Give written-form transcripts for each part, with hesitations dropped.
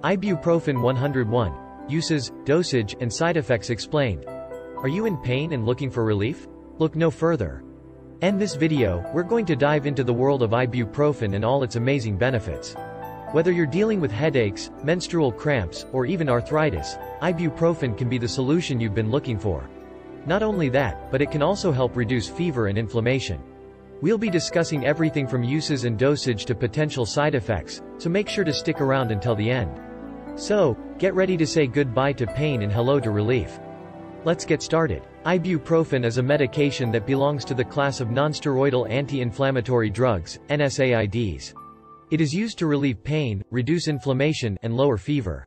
Ibuprofen 101. Uses, dosage, and side effects explained. Are you in pain and looking for relief? Look no further. In this video, we're going to dive into the world of ibuprofen and all its amazing benefits. Whether you're dealing with headaches, menstrual cramps, or even arthritis, ibuprofen can be the solution you've been looking for. Not only that, but it can also help reduce fever and inflammation. We'll be discussing everything from uses and dosage to potential side effects, so make sure to stick around until the end. So, get ready to say goodbye to pain and hello to relief. Let's get started. Ibuprofen is a medication that belongs to the class of nonsteroidal anti-inflammatory drugs, NSAIDs. It is used to relieve pain, reduce inflammation, and lower fever.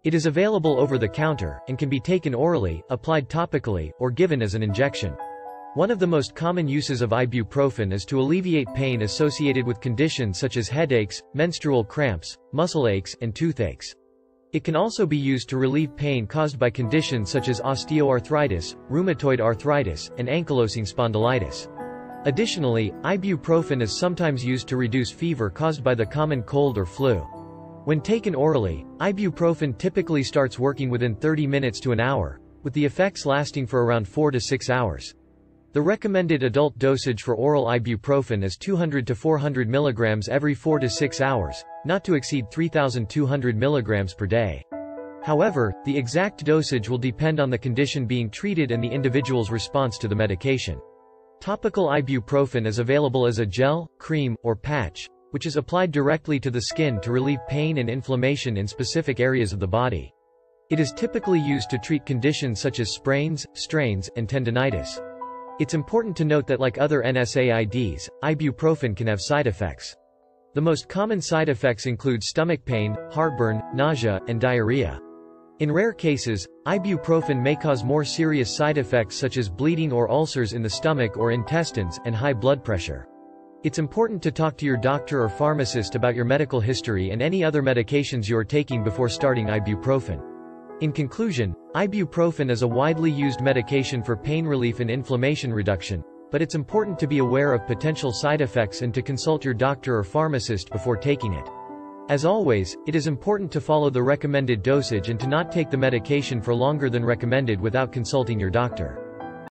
It is available over the counter, and can be taken orally, applied topically, or given as an injection. One of the most common uses of ibuprofen is to alleviate pain associated with conditions such as headaches, menstrual cramps, muscle aches, and toothaches. It can also be used to relieve pain caused by conditions such as osteoarthritis, rheumatoid arthritis, and ankylosing spondylitis. Additionally, ibuprofen is sometimes used to reduce fever caused by the common cold or flu. When taken orally, ibuprofen typically starts working within 30 minutes to an hour, with the effects lasting for around 4 to 6 hours. The recommended adult dosage for oral ibuprofen is 200 to 400 mg every 4 to 6 hours, not to exceed 3,200 mg per day. However, the exact dosage will depend on the condition being treated and the individual's response to the medication. Topical ibuprofen is available as a gel, cream, or patch, which is applied directly to the skin to relieve pain and inflammation in specific areas of the body. It is typically used to treat conditions such as sprains, strains, and tendinitis. It's important to note that like other NSAIDs, ibuprofen can have side effects. The most common side effects include stomach pain, heartburn, nausea, and diarrhea. In rare cases, ibuprofen may cause more serious side effects such as bleeding or ulcers in the stomach or intestines, and high blood pressure. It's important to talk to your doctor or pharmacist about your medical history and any other medications you are taking before starting ibuprofen. In conclusion, ibuprofen is a widely used medication for pain relief and inflammation reduction, but it's important to be aware of potential side effects and to consult your doctor or pharmacist before taking it. As always, it is important to follow the recommended dosage and to not take the medication for longer than recommended without consulting your doctor.